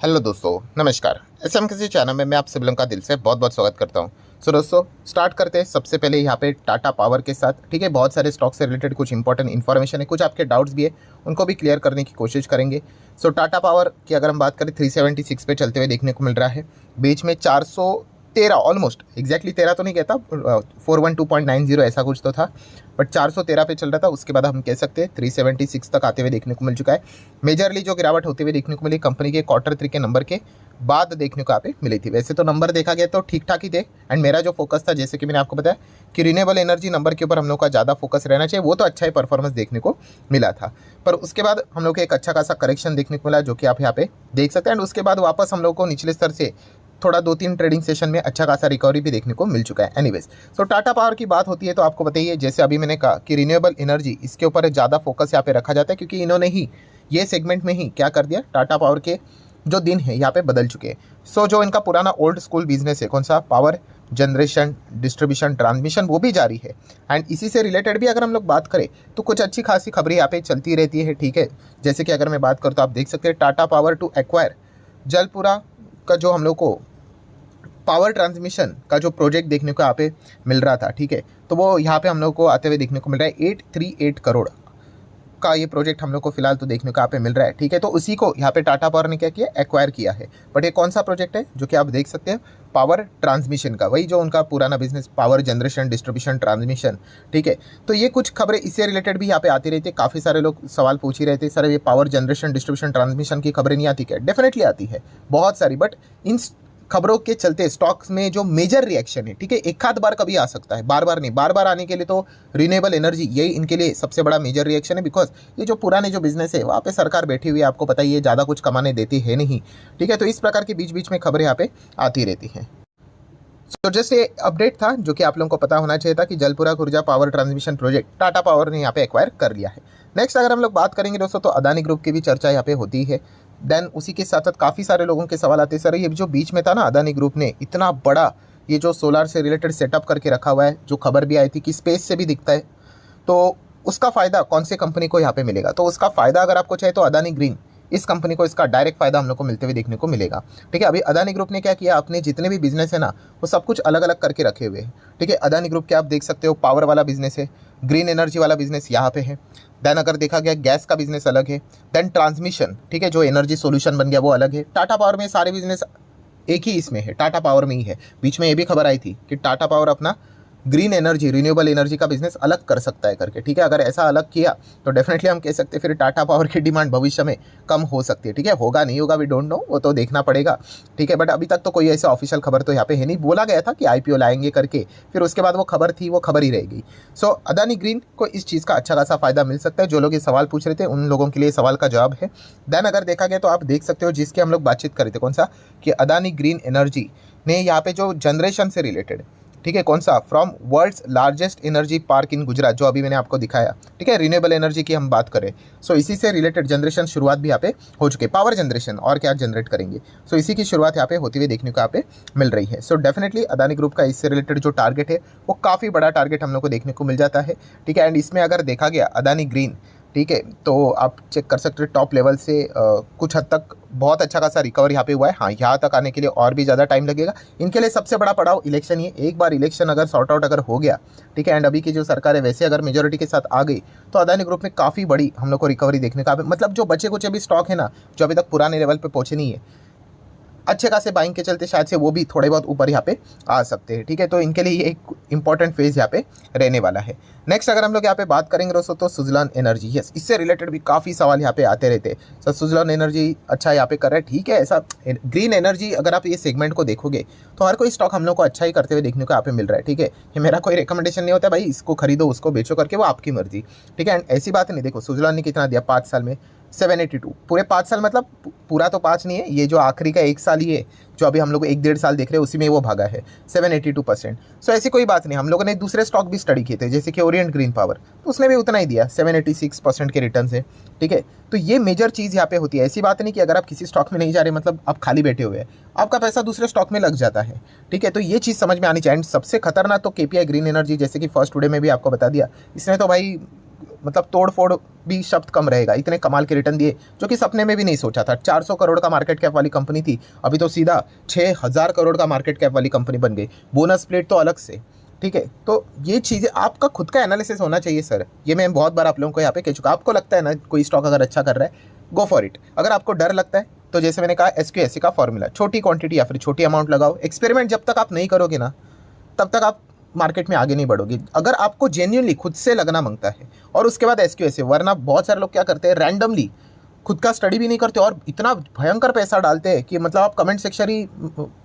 Hello दोस्तों, नमस्कार। SM किसी चैनल में मैं आप सभी लोगों का दिल से बहुत बहुत स्वागत करता हूं। सो दोस्तों, स्टार्ट करते हैं। सबसे पहले यहाँ पे टाटा पावर के साथ, ठीक है। बहुत सारे स्टॉक से रिलेटेड कुछ इंपॉर्टेंट इन्फॉर्मेशन है, कुछ आपके डाउट्स भी है, उनको भी क्लियर करने की कोशिश करेंगे। सो टाटा पावर की अगर हम बात करें 376 पे चलते हुए देखने को मिल रहा है। बीच में 413, ऑलमोस्ट एग्जैक्टली 13 तो नहीं कहता, 412.90 ऐसा कुछ तो था, बट 413 पे चल रहा था। उसके बाद हम कह सकते हैं 376 तक आते हुए देखने को मिल चुका है। मेजरली जो गिरावट होते हुए देखने को मिली कंपनी के Q3 के नंबर के बाद देखने को यहाँ पे मिली थी। वैसे तो नंबर देखा गया तो ठीक ठाक ही थे, एंड मेरा जो फोकस था, जैसे कि मैंने आपको बताया कि रिन्यूएबल एनर्जी नंबर के ऊपर हम लोग का ज़्यादा फोकस रहना चाहिए, वो तो अच्छा ही परफॉर्मेंस देखने को मिला था। पर उसके बाद हम लोग को एक अच्छा खासा करेक्शन देखने को मिला, जो कि आप यहाँ पे देख सकते हैं। एंड उसके बाद वापस हम लोग को निचले स्तर से थोड़ा 2-3 ट्रेडिंग सेशन में अच्छा खासा रिकवरी भी देखने को मिल चुका है। एनीवेज, तो टाटा पावर की बात होती है तो आपको बताइए, जैसे अभी मैंने कहा कि रिन्यूएबल एनर्जी, इसके ऊपर ज़्यादा फोकस यहाँ पे रखा जाता है, क्योंकि इन्होंने ही ये सेगमेंट में ही क्या कर दिया, टाटा पावर के जो दिन है यहाँ पे बदल चुके हैं। सो जो इनका पुराना ओल्ड स्कूल बिजनेस है, कौन सा, पावर जनरेशन, डिस्ट्रीब्यूशन, ट्रांसमिशन, वो भी जारी है। एंड इसी से रिलेटेड भी अगर हम लोग बात करें तो कुछ अच्छी खासी खबरें यहाँ पे चलती रहती है, ठीक है। जैसे कि अगर मैं बात करूँ तो आप देख सकते हैं Tata power to acquire Jalpura का जो हम लोग को पावर ट्रांसमिशन का जो प्रोजेक्ट देखने को यहाँ पे मिल रहा था, ठीक है। तो वो यहाँ पे हम लोग को आते हुए देखने को मिल रहा है 838 करोड़ का ये प्रोजेक्ट हम लोग को फिलहाल तो देखने को यहाँ पे मिल रहा है, ठीक है। तो उसी को यहाँ पे टाटा पावर ने क्या किया, एक्वायर किया है। बट ये कौन सा प्रोजेक्ट है, जो कि आप देख सकते हैं, पावर ट्रांसमिशन का, वही जो उनका पुराना business, power generation, distribution, transmission, ठीक है। तो ये कुछ खबरें इससे रिलेटेड भी यहाँ पे आती रहती है। काफ़ी सारे लोग सवाल पूछ ही रहते हैं, सर ये पावर जनरेशन, डिस्ट्रीब्यूशन, ट्रांसमिशन की खबरें नहीं आती क्या? डेफिनेटली आती है, बहुत सारी। बट इन खबरों के चलते स्टॉक्स में जो मेजर रिएक्शन है, ठीक है, एक आध बार कभी आ सकता है, बार बार नहीं। बार बार आने के लिए तो रिन्यूएबल एनर्जी यही इनके लिए सबसे बड़ा मेजर रिएक्शन है, बिकॉज ये जो पुराने जो बिजनेस है वहाँ पे सरकार बैठी हुई है, आपको पता ही है, ज़्यादा कुछ कमाने देती है नहीं, ठीक है। तो इस प्रकार के बीच बीच में खबरें यहाँ पे आती रहती हैं। तो जस्ट ये अपडेट था जो कि आप लोगों को पता होना चाहिए था कि Jalpura Khurja power transmission project Tata power ने यहाँ पे एक्वायर कर लिया है। नेक्स्ट अगर हम लोग बात करेंगे दोस्तों, तो अदानी ग्रुप की भी चर्चा यहाँ पे होती है। देन उसी के साथ साथ काफ़ी सारे लोगों के सवाल आते हैं, सर ये जो बीच में था ना, अदानी ग्रुप ने इतना बड़ा ये जो सोलार से रिलेटेड सेटअप करके रखा हुआ है, जो खबर भी आई थी कि स्पेस से भी दिखता है, तो उसका फ़ायदा कौन से कंपनी को यहाँ पे मिलेगा? तो उसका फ़ायदा अगर आपको चाहिए तो अदानी ग्रीन, इस कंपनी को इसका डायरेक्ट फायदा हम लोग को मिलते हुए देखने को मिलेगा, ठीक है। अभी अदानी ग्रुप ने क्या किया, अपने जितने भी बिजनेस है ना, वो सब कुछ अलग अलग करके रखे हुए हैं, ठीक है। अदानी ग्रुप के आप देख सकते हो पावर वाला बिजनेस है, ग्रीन एनर्जी वाला बिजनेस यहाँ पे है। देन अगर देखा गया गैस का बिजनेस अलग है, देन ट्रांसमिशन, ठीक है, जो एनर्जी सोल्यूशन बन गया वो अलग है। टाटा पावर में सारे बिजनेस एक ही इसमें है, टाटा पावर में ही है। बीच में ये भी खबर आई थी कि टाटा पावर अपना ग्रीन एनर्जी, रिन्यूएबल एनर्जी का बिजनेस अलग कर सकता है करके, ठीक है। अगर ऐसा अलग किया तो डेफिनेटली हम कह सकते हैं फिर टाटा पावर की डिमांड भविष्य में कम हो सकती है, ठीक है। होगा नहीं होगा वी डोंट नो, वो तो देखना पड़ेगा, ठीक है। बट अभी तक तो कोई ऐसा ऑफिशियल खबर तो यहाँ पे है नहीं। बोला गया था कि आईपीओ लाएंगे करके, फिर उसके बाद वो खबर थी, वो खबर ही रहेगी। सो अदानी ग्रीन को इस चीज़ का अच्छा खासा फायदा मिल सकता है। जो लोग ये सवाल पूछ रहे थे उन लोगों के लिए सवाल का जवाब है। देन अगर देखा गया तो आप देख सकते हो, जिसकी हम लोग बातचीत कर रहे थे, कौन सा, कि अदानी ग्रीन एनर्जी ने यहाँ पे जो जनरेशन से रिलेटेड, ठीक है, कौन सा, from world's largest energy park in Gujarat, जो अभी मैंने आपको दिखाया, ठीक है, रिन्यूएबल एनर्जी की हम बात करें। सो इसी से रिलेटेड जनरेशन शुरुआत भी यहाँ पे हो चुके, पावर जनरेशन और क्या जनरेट करेंगे, सो इसी की शुरुआत यहाँ पे होती हुई देखने को यहाँ पे मिल रही है। सो डेफिनेटली अदानी ग्रुप का इससे रिलेटेड जो टारगेट है वो काफ़ी बड़ा टारगेट हम लोग को देखने को मिल जाता है, ठीक है। एंड इसमें अगर देखा गया अदानी ग्रीन, ठीक है, तो आप चेक कर सकते हो टॉप लेवल से कुछ हद तक बहुत अच्छा खासा रिकवर यहाँ पे हुआ है। हाँ, यहाँ तक आने के लिए और भी ज़्यादा टाइम लगेगा। इनके लिए सबसे बड़ा पड़ाव इलेक्शन ही है। एक बार इलेक्शन अगर सॉर्ट आउट अगर हो गया, ठीक है, एंड अभी की जो सरकार है वैसे अगर मेजोरिटी के साथ आ गई, तो अदानी ग्रुप में काफ़ी बड़ी हम लोग को रिकवरी देखने का, मतलब जो बचे कुछ अभी स्टॉक है ना, जो अभी तक पुराने लेवल पर पहुँचे नहीं है, अच्छे खासे बाइंग के चलते शायद से वो भी थोड़े बहुत ऊपर यहाँ पे आ सकते हैं, ठीक है। तो इनके लिए एक इंपॉर्टेंट फेज यहाँ पे रहने वाला है। नेक्स्ट अगर हम लोग यहाँ पे बात करेंगे दोस्तों, तो सुजलान एनर्जी, यस, इससे रिलेटेड भी काफ़ी सवाल यहाँ पे आते रहते हैं। सर सुजलान एनर्जी अच्छा यहाँ पे कर रहा है, ठीक है। ऐसा ग्रीन एनर्जी अगर आप ये सेगमेंट को देखोगे तो हर कोई स्टॉक हम लोग को अच्छा ही करते हुए देखने को यहाँ पे मिल रहा है, ठीक है। ये मेरा कोई रिकमेंडेशन नहीं होता भाई इसको खरीदो उसको बेचो करके, वो आपकी मर्जी, ठीक है। एंड ऐसी बात नहीं, देखो सुजलान ने कितना दिया 5 साल में, 782, पूरे 5 साल, मतलब पूरा तो 5 नहीं है, ये जो आखिरी का 1 साल ही है, जो अभी हम लोग 1-1.5 साल देख रहे हैं, उसी में वो भागा है 782%। सो ऐसी कोई बात नहीं। हम लोगों ने दूसरे स्टॉक भी स्टडी किए थे, जैसे कि ओरिएंट ग्रीन पावर, तो उसने भी उतना ही दिया, 786% के रिटर्न है, ठीक है। तो ये मेजर चीज़ यहाँ पे होती है। ऐसी बात नहीं कि अगर आप किसी स्टॉक में नहीं जा रहे मतलब आप खाली बैठे हुए हैं, आपका पैसा दूसरे स्टॉक में लग जाता है, ठीक है। तो ये चीज़ समझ में आनी चाहिए। एंड सबसे खतरनाक तो केपीआई ग्रीन एनर्जी, जैसे कि फर्स्ट टुडे में भी आपको बता दिया, इसने तो भाई मतलब तोड़ फोड़ भी शब्द कम रहेगा, इतने कमाल के रिटर्न दिए जो कि सपने में भी नहीं सोचा था। 400 करोड़ का मार्केट कैप वाली कंपनी थी, अभी तो सीधा 6000 करोड़ का मार्केट कैप वाली कंपनी बन गई, बोनस स्प्लिट तो अलग से। ठीक है, तो ये चीज़ें आपका खुद का एनालिसिस होना चाहिए सर। ये मैं बहुत बार आप लोगों को यहाँ पे कह चुका। आपको लगता है ना कोई स्टॉक अगर अच्छा कर रहा है, गो फॉर इट। अगर आपको डर लगता है तो जैसे मैंने कहा SQSC का फॉर्मूला, छोटी क्वांटिटी या फिर छोटी अमाउंट लगाओ। एक्सपेरिमेंट जब तक आप नहीं करोगे ना, तब तक आप मार्केट में आगे नहीं बढ़ोगे। अगर आपको जेन्युइनली खुद से लगना मांगता है और उसके बाद SQSC, वरना बहुत सारे लोग क्या करते हैं, रैंडमली खुद का स्टडी भी नहीं करते और इतना भयंकर पैसा डालते हैं कि मतलब आप कमेंट सेक्शन ही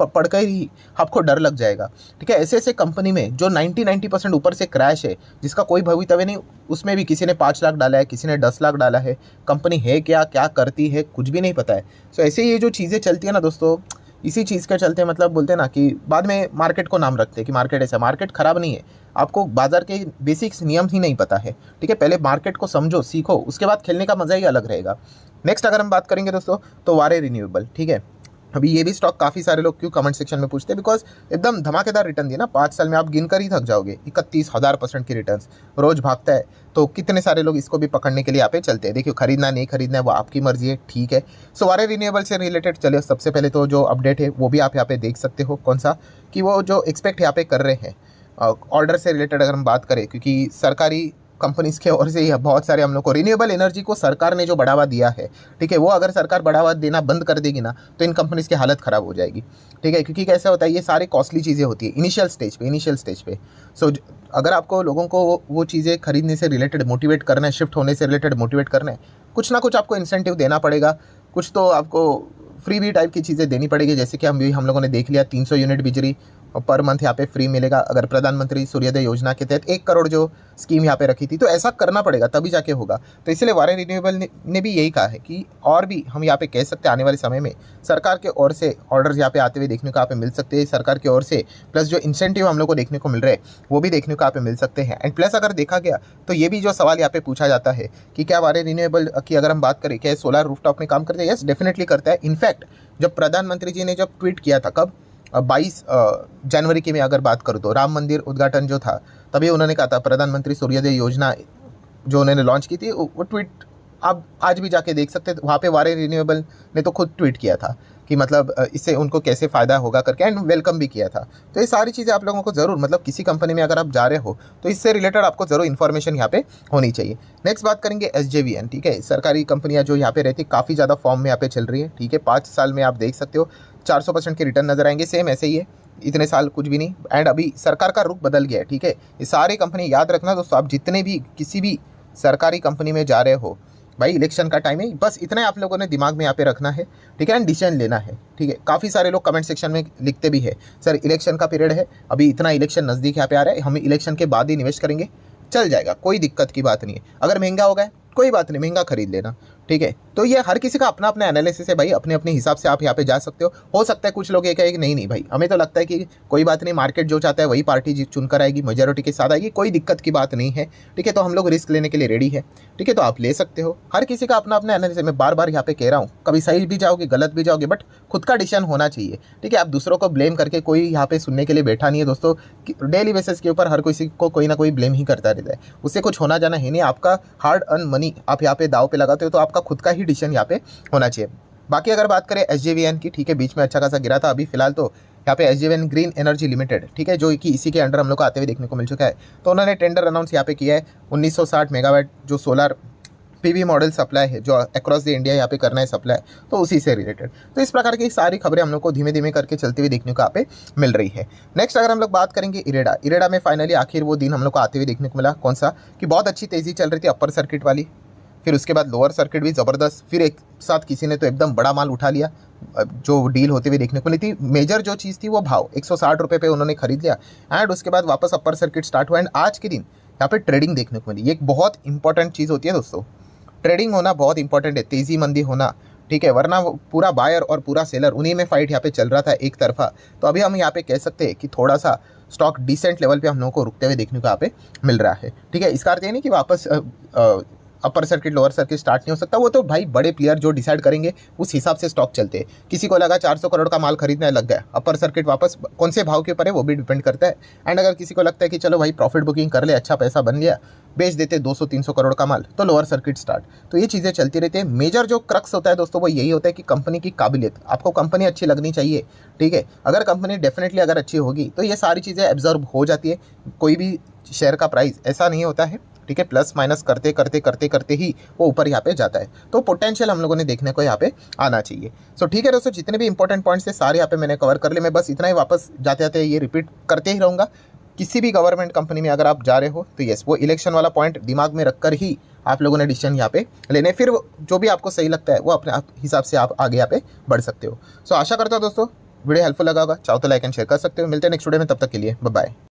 पढ़कर ही आपको डर लग जाएगा। ठीक है, ऐसे ऐसे कंपनी में जो 90% ऊपर से क्रैश है, जिसका कोई भवितव्य नहीं, उसमें भी किसी ने 5 लाख डाला है, किसी ने 10 लाख डाला है, कंपनी है क्या, क्या करती है, कुछ भी नहीं पता है। सो ऐसे ये जो चीज़ें चलती है ना दोस्तों, इसी चीज़ के चलते मतलब बोलते हैं ना कि बाद में मार्केट को नाम रखते हैं कि मार्केट ऐसा। मार्केट खराब नहीं है, आपको बाजार के बेसिक्स नियम ही नहीं पता है। ठीक है, पहले मार्केट को समझो, सीखो, उसके बाद खेलने का मज़ा ही अलग रहेगा। नेक्स्ट अगर हम बात करेंगे दोस्तों तो वारे रिन्यूएबल। ठीक है, अभी ये भी स्टॉक काफ़ी सारे लोग क्यों कमेंट सेक्शन में पूछते हैं, बिकॉज एकदम धमाकेदार रिटर्न दिया ना। 5 साल में आप गिनकर ही थक जाओगे, 31,000% की रिटर्न रोज भागता है। तो कितने सारे लोग इसको भी पकड़ने के लिए यहाँ पे चलते हैं। देखिए, खरीदना नहीं खरीदना है वो आपकी मर्जी है, ठीक है। सो वारे रिन्यूएबल से रिलेटेड चलिए सबसे पहले तो जो अपडेट है वो भी आप यहाँ पे देख सकते हो। कौन सा, कि वो जो एक्सपेक्ट यहाँ पे कर रहे हैं ऑर्डर से रिलेटेड अगर हम बात करें, क्योंकि सरकारी कंपनीज़ के ओर से ही बहुत सारे हम लोग को रिन्यूएबल एनर्जी को सरकार ने जो बढ़ावा दिया है, ठीक है, वो अगर सरकार बढ़ावा देना बंद कर देगी ना तो इन कंपनीज़ की हालत ख़राब हो जाएगी। ठीक है, क्योंकि कैसा होता है, ये सारे कॉस्टली चीज़ें होती है इनिशियल स्टेज पे। सो अगर आपको लोगों को वो चीज़ें खरीदने से रिलेटेड मोटिवेट करना है, शिफ्ट होने से रिलेटेड मोटिवेट करना है, कुछ ना कुछ आपको इंसेंटिव देना पड़ेगा, कुछ तो आपको फ्री भी टाइप की चीज़ें देनी पड़ेगी। जैसे कि हम लोगों ने देख लिया 300 यूनिट बिजली पर मंथ यहाँ पे फ्री मिलेगा अगर प्रधानमंत्री सूर्योदय योजना के तहत 1 करोड़ जो स्कीम यहाँ पे रखी थी। तो ऐसा करना पड़ेगा तभी जाके होगा। तो इसलिए वारे रिन्यूएबल ने भी यही कहा है कि और भी हम यहाँ पे कह सकते हैं आने वाले समय में सरकार के ओर से ऑर्डर्स यहाँ पे आते हुए देखने को यहाँ पे मिल सकते हैं, सरकार की ओर से। प्लस जो इंसेंटिव हम लोग को देखने को मिल रहे हैं वो भी देखने को यहाँ पे मिल सकते हैं। एंड प्लस अगर देखा गया तो ये भी जो सवाल यहाँ पे पूछा जाता है कि क्या वारे रिन्यूएबल की अगर हम बात करें, क्या सोलर रूफटॉप में काम करते हैं? यस, डेफिनेटली करता है। इनफैक्ट जब प्रधानमंत्री जी ने जब ट्वीट किया था, कब 22 जनवरी की मैं अगर बात करूँ तो राम मंदिर उद्घाटन जो था, तभी उन्होंने कहा था प्रधानमंत्री सूर्योदय योजना जो उन्होंने लॉन्च की थी, वो ट्वीट आप आज भी जाके देख सकते हैं। वहाँ पे वारे रिन्यूएबल ने तो खुद ट्वीट किया था कि मतलब इससे उनको कैसे फ़ायदा होगा करके, एंड वेलकम भी किया था। तो ये सारी चीज़ें आप लोगों को ज़रूर, मतलब किसी कंपनी में अगर आप जा रहे हो तो इससे रिलेटेड आपको ज़रूर इन्फॉर्मेशन यहाँ पे होनी चाहिए। नेक्स्ट बात करेंगे SJVN। ठीक है, सरकारी कंपनियाँ जो यहाँ पे रहती काफ़ी ज़्यादा फॉर्म में यहाँ पे चल रही है। ठीक है, 5 साल में आप देख सकते हो 400% के रिटर्न नजर आएंगे। सेम ऐसे ही है, इतने साल कुछ भी नहीं। एंड अभी सरकार का रुख बदल गया है। ठीक है, ये सारी कंपनी याद रखना दोस्तों, आप जितने भी किसी भी सरकारी कंपनी में जा रहे हो, भाई इलेक्शन का टाइम है, बस इतना आप लोगों ने दिमाग में यहाँ पे रखना है। ठीक है, एंड डिसीजन लेना है। ठीक है, काफ़ी सारे लोग कमेंट सेक्शन में लिखते भी है, सर इलेक्शन का पीरियड है, अभी इतना इलेक्शन नज़दीक यहाँ पे आ रहा है, हम इलेक्शन के बाद ही निवेश करेंगे। चल जाएगा, कोई दिक्कत की बात नहीं है। अगर महंगा हो गया कोई बात नहीं, महंगा खरीद लेना। ठीक है, तो ये हर किसी का अपना अपना एनालिसिस है भाई, अपने अपने हिसाब से आप यहाँ पे जा सकते हो सकता है कुछ लोग ये कहें कि नहीं भाई, हमें तो लगता है कि कोई बात नहीं, मार्केट जो चाहता है वही पार्टी चुनकर आएगी, मेजोरिटी के साथ आएगी, कोई दिक्कत की बात नहीं है। ठीक है, तो हम लोग रिस्क लेने के लिए रेडी है। ठीक है, तो आप ले सकते हो, हर किसी का अपना अपना एनालिसिस। मैं बार बार यहाँ पे कह रहा हूँ, कभी सही भी जाओगे गलत भी जाओगे, बट खुद का डिसीजन होना चाहिए। ठीक है, आप दूसरों को ब्लेम करके कोई यहाँ पे सुनने के लिए बैठा नहीं है दोस्तों। डेली बेसिस के ऊपर हर किसी को कोई ना कोई ब्लेम ही करता रहता है, उससे कुछ होना जाना है नहीं। आपका हार्ड अर्न मनी आप यहाँ पे दाव पे लगाते हो तो आपका खुद का ही डिसीजन यहाँ पे होना चाहिए। बाकी अगर बात करें SJVN की, ठीक है, बीच में अच्छा खासा गिरा था, अभी फिलहाल तो यहाँ पे SJVN ग्रीन एनर्जी लिमिटेड, ठीक है, जो कि इसी के अंडर हम लोग को आते हुए देखने को मिल चुका है। तो उन्होंने टेंडर अनाउंस यहाँ पे किया है 1960 मेगावाट जो सोलर PV मॉडल सप्लाई है, जो अक्रॉस द इंडिया यहाँ पे करना है सप्लाई, तो उसी से रिलेटेड। तो इस प्रकार की सारी खबरें हम लोग को धीमे धीमे करके चलते हुए देखने को यहाँ पे मिल रही है। नेक्स्ट अगर हम लोग बात करेंगे इरेडा में फाइनली आखिर वो दिन हम लोग को आते हुए देखने को मिला, कौन सा, कि बहुत अच्छी तेज़ी चल रही थी अपर सर्किट वाली, फिर उसके बाद लोअर सर्किट भी ज़बरदस्त, फिर एक साथ किसी ने तो एकदम बड़ा माल उठा लिया, जो डील होते हुए देखने को नहीं थी। मेजर जो चीज़ थी वो भाव 160 रुपये पे उन्होंने खरीद लिया, एंड उसके बाद वापस अपर सर्किट स्टार्ट हुआ, एंड आज के दिन यहाँ पे ट्रेडिंग देखने को मिली। ये एक बहुत इंपॉर्टेंट चीज़ होती है दोस्तों, ट्रेडिंग होना बहुत इंपॉर्टेंट है, तेज़ी मंदी होना। ठीक है, वरना पूरा बायर और पूरा सेलर उन्हीं में फाइट यहाँ पे चल रहा था एक तरफा। तो अभी हम यहाँ पे कह सकते हैं कि थोड़ा सा स्टॉक डिसेंट लेवल पे हम लोगों को रुकते हुए देखने को यहाँ पे मिल रहा है। ठीक है, इसका अर्थ ये नहीं कि वापस upper circuit lower circuit start नहीं हो सकता। वो तो भाई बड़े प्लेयर जो डिसाइड करेंगे उस हिसाब से स्टॉक चलते हैं। किसी को लगा 400 करोड़ का माल खरीदने लग गया, अपर सर्किट वापस कौन से भाव के ऊपर है वो भी डिपेंड करता है। एंड अगर किसी को लगता है कि चलो भाई प्रॉफिट बुकिंग कर ले, अच्छा पैसा बन गया, बेच देते 200-300 करोड़ का माल, तो लोअर सर्किट स्टार्ट। तो ये चीज़ें चलती रहती है। मेजर जो क्रक्स होता है दोस्तों वो यही होता है कि कंपनी की काबिलियत, आपको कंपनी अच्छी लगनी चाहिए, ठीक है। अगर कंपनी डेफिनेटली अगर अच्छी होगी तो ये सारी चीज़ें एब्जॉर्ब हो जाती है। कोई भी शेयर का प्राइस ऐसा नहीं होता है, ठीक है, प्लस माइनस करते करते करते करते ही वो ऊपर यहाँ पे जाता है। तो पोटेंशियल हम लोगों ने देखने को यहाँ पे आना चाहिए। सो ठीक है दोस्तों, जितने भी इंपॉर्टेंट पॉइंट्स थे सारे यहाँ पे मैंने कवर कर लिए। मैं बस इतना ही वापस जाते जाते ये रिपीट करते ही रहूँगा। किसी भी गवर्नमेंट कंपनी में अगर आप जा रहे हो तो यस, वो इलेक्शन वाला पॉइंट दिमाग में रखकर ही आप लोगों ने डिसीजन यहाँ पे लेने, फिर जो भी आपको सही लगता है वो अपने हिसाब से आप आगे यहाँ पे बढ़ सकते हो। सो आशा करता हूँ दोस्तों वीडियो हेल्पफुल लगा होगा। चाहो तो लाइक एंड शेयर कर सकते हो। मिलते हैं नेक्स्ट वीडियो में, तब तक के लिए बाय बाय।